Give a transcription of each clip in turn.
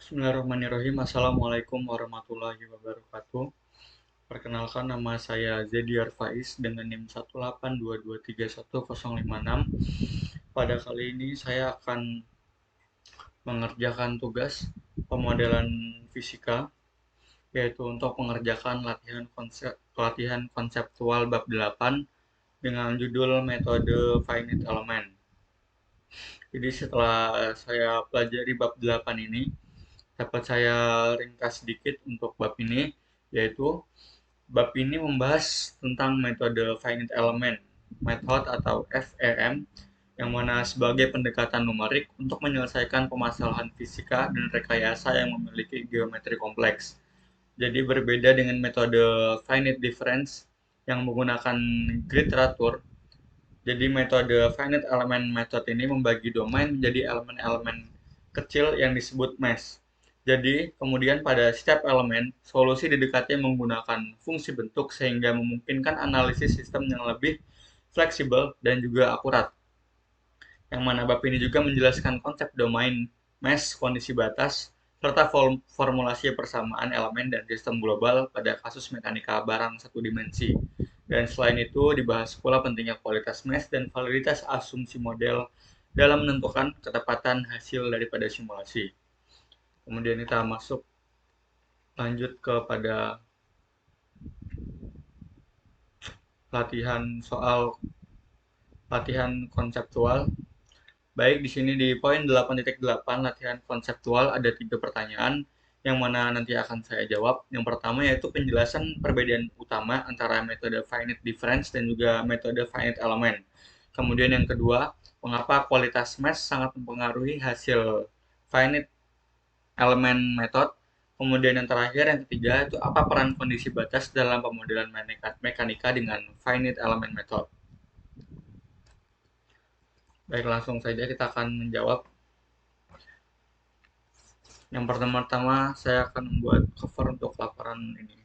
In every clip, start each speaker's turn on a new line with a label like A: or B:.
A: Bismillahirrahmanirrahim. Assalamualaikum warahmatullahi wabarakatuh. Perkenalkan, nama saya Zediar Faiz dengan NIM 182231056. Pada kali ini saya akan mengerjakan tugas pemodelan fisika, yaitu untuk mengerjakan latihan konseptual bab 8 dengan judul metode finite element. Jadi setelah saya pelajari bab 8 ini, dapat saya ringkas sedikit untuk bab ini, yaitu bab ini membahas tentang metode finite element method atau FEM, yang mana sebagai pendekatan numerik untuk menyelesaikan permasalahan fisika dan rekayasa yang memiliki geometri kompleks. Jadi berbeda dengan metode finite difference yang menggunakan grid teratur. Jadi metode finite element method ini membagi domain menjadi elemen-elemen kecil yang disebut mesh. Jadi, kemudian pada setiap elemen, solusi didekatnya menggunakan fungsi bentuk sehingga memungkinkan analisis sistem yang lebih fleksibel dan juga akurat. Yang mana bab ini juga menjelaskan konsep domain, mesh, kondisi batas, serta formulasi persamaan elemen dan sistem global pada kasus mekanika barang satu dimensi. Dan selain itu, dibahas pula pentingnya kualitas mesh dan validitas asumsi model dalam menentukan ketepatan hasil daripada simulasi. Kemudian kita masuk lanjut kepada latihan konseptual. Baik, di sini di poin 8.8 latihan konseptual ada 3 pertanyaan yang mana nanti akan saya jawab. Yang pertama yaitu penjelasan perbedaan utama antara metode finite difference dan juga metode finite element. Kemudian yang kedua, mengapa kualitas mesh sangat mempengaruhi hasil finite element method. Kemudian yang terakhir, yang ketiga, itu apa peran kondisi batas dalam pemodelan mekanika dengan finite element method. Baik, langsung saja kita akan menjawab. Yang pertama-tama saya akan membuat cover untuk laporan ini.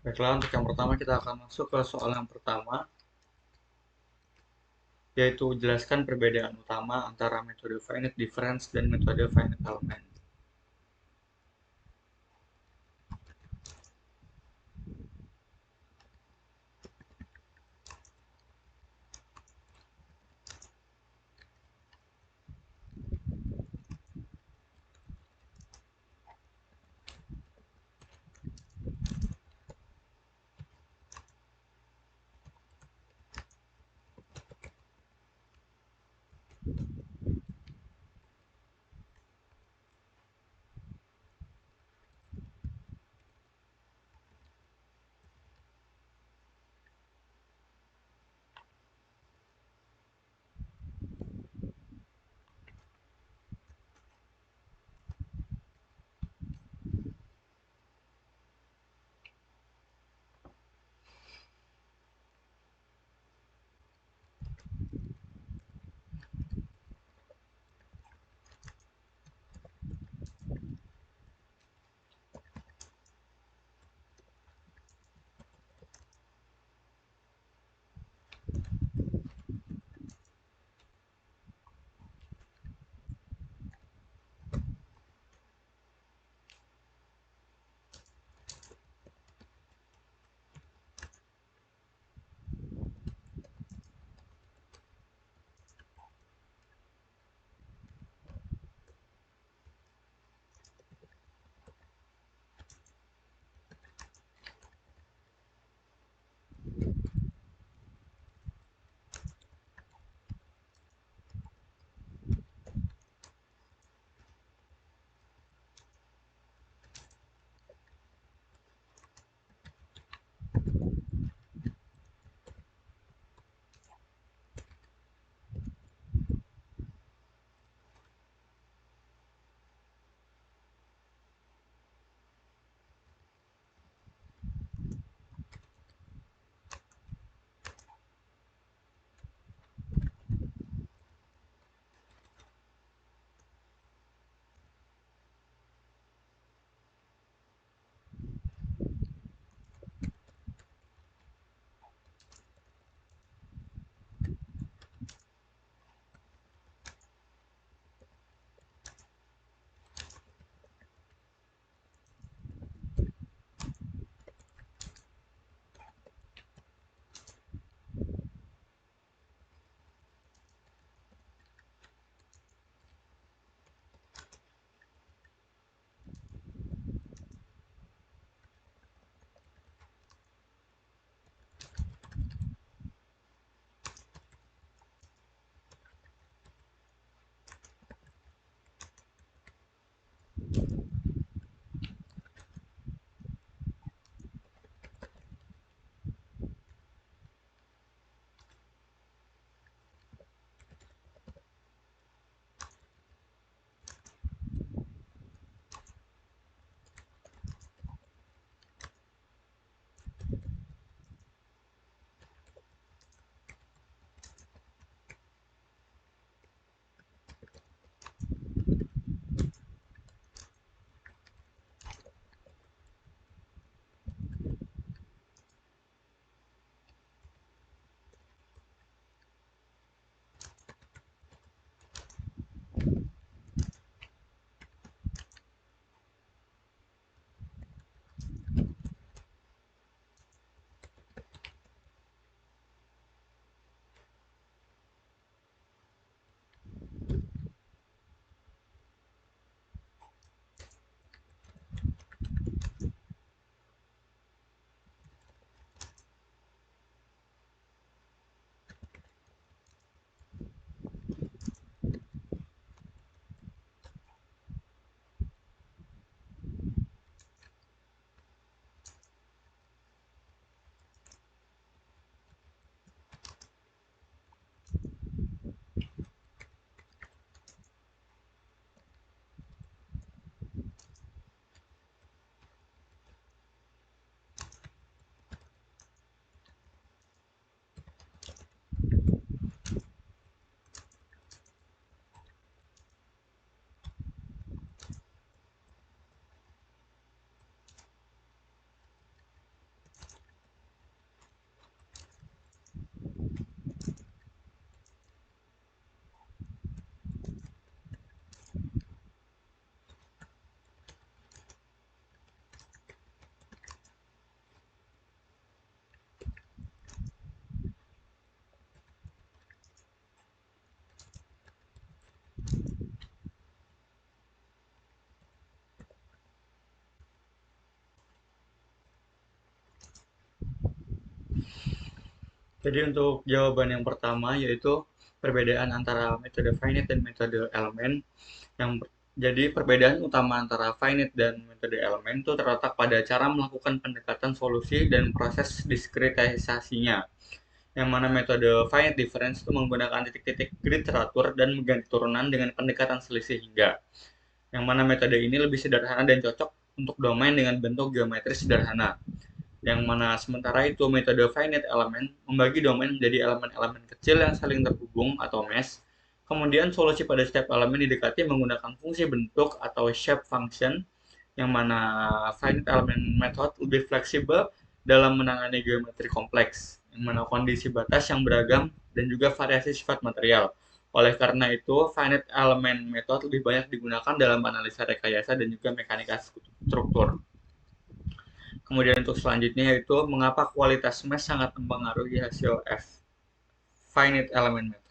A: Baiklah, untuk yang pertama kita akan masuk ke soal yang pertama, yaitu jelaskan perbedaan utama antara metode finite difference dan metode finite element. Jadi untuk jawaban yang pertama yaitu perbedaan antara metode finite dan metode elemen. Yang jadi perbedaan utama antara finite dan metode elemen itu terletak pada cara melakukan pendekatan solusi dan proses diskretisasinya. Yang mana metode finite difference itu menggunakan titik-titik grid teratur dan mengganti turunan dengan pendekatan selisih hingga. Yang mana metode ini lebih sederhana dan cocok untuk domain dengan bentuk geometris sederhana. Yang mana sementara itu metode finite element membagi domain menjadi elemen-elemen kecil yang saling terhubung atau mesh. Kemudian solusi pada setiap elemen didekati menggunakan fungsi bentuk atau shape function, yang mana finite element method lebih fleksibel dalam menangani geometri kompleks, yang mana kondisi batas yang beragam dan juga variasi sifat material. Oleh karena itu, finite element method lebih banyak digunakan dalam analisa rekayasa dan juga mekanika struktur. Kemudian untuk selanjutnya yaitu mengapa kualitas mesh sangat mempengaruhi hasil finite element method.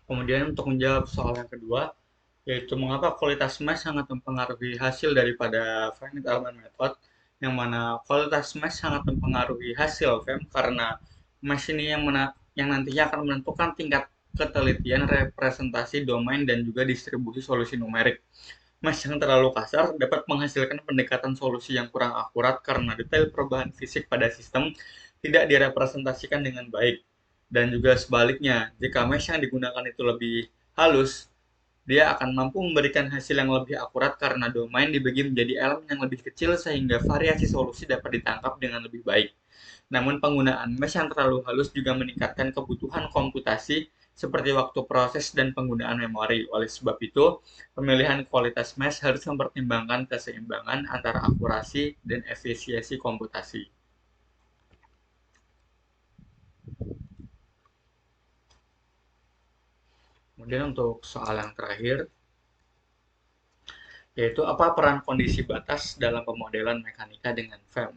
A: Kemudian untuk menjawab soal yang kedua, yaitu mengapa kualitas mesh sangat mempengaruhi hasil daripada finite element method, yang mana kualitas mesh sangat mempengaruhi hasil FEM karena mesh ini yang nantinya akan menentukan tingkat ketelitian representasi domain dan juga distribusi solusi numerik. Mesh yang terlalu kasar dapat menghasilkan pendekatan solusi yang kurang akurat karena detail perubahan fisik pada sistem tidak direpresentasikan dengan baik. Dan juga sebaliknya, jika mesh yang digunakan itu lebih halus, dia akan mampu memberikan hasil yang lebih akurat karena domain dibagi menjadi elemen yang lebih kecil sehingga variasi solusi dapat ditangkap dengan lebih baik. Namun penggunaan mesh yang terlalu halus juga meningkatkan kebutuhan komputasi seperti waktu proses dan penggunaan memori. Oleh sebab itu, pemilihan kualitas mesh harus mempertimbangkan keseimbangan antara akurasi dan efisiensi komputasi. Kemudian untuk soal yang terakhir, yaitu apa peran kondisi batas dalam pemodelan mekanika dengan FEM?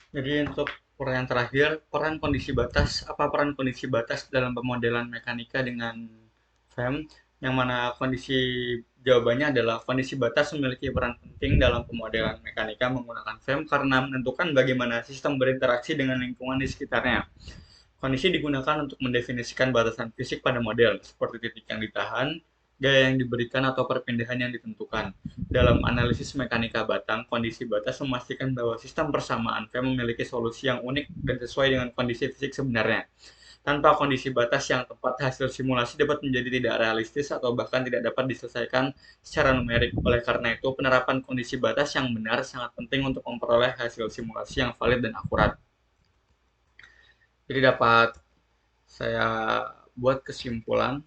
A: Jadi untuk pertanyaan terakhir, apa peran kondisi batas dalam pemodelan mekanika dengan FEM? Yang mana jawabannya adalah kondisi batas memiliki peran penting dalam pemodelan mekanika menggunakan FEM karena menentukan bagaimana sistem berinteraksi dengan lingkungan di sekitarnya. Kondisi digunakan untuk mendefinisikan batasan fisik pada model, seperti titik yang ditahan, gaya yang diberikan, atau perpindahan yang ditentukan. Dalam analisis mekanika batang, kondisi batas memastikan bahwa sistem persamaan V memiliki solusi yang unik dan sesuai dengan kondisi fisik sebenarnya. Tanpa kondisi batas yang tepat, hasil simulasi dapat menjadi tidak realistis atau bahkan tidak dapat diselesaikan secara numerik. Oleh karena itu, penerapan kondisi batas yang benar sangat penting untuk memperoleh hasil simulasi yang valid dan akurat. Jadi dapat saya buat kesimpulan.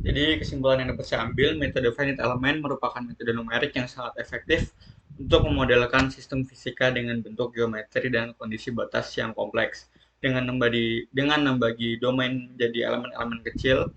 A: Jadi kesimpulan yang dapat saya ambil, metode finite element merupakan metode numerik yang sangat efektif untuk memodelkan sistem fisika dengan bentuk geometri dan kondisi batas yang kompleks. Dengan membagi domain menjadi elemen-elemen kecil,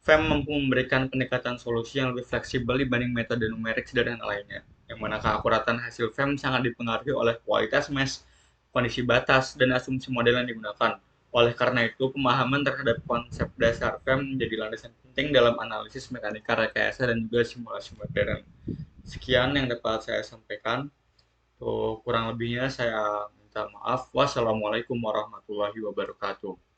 A: FEM mampu memberikan pendekatan solusi yang lebih fleksibel dibanding metode numerik sederhana lainnya, yang mana keakuratan hasil FEM sangat dipengaruhi oleh kualitas mesh, kondisi batas, dan asumsi model yang digunakan. Oleh karena itu, pemahaman terhadap konsep dasar FEM menjadi landasan penting dalam analisis mekanika rekayasa dan juga simulasi modern. Sekian yang dapat saya sampaikan. Kurang lebihnya saya minta maaf. Wassalamualaikum warahmatullahi wabarakatuh.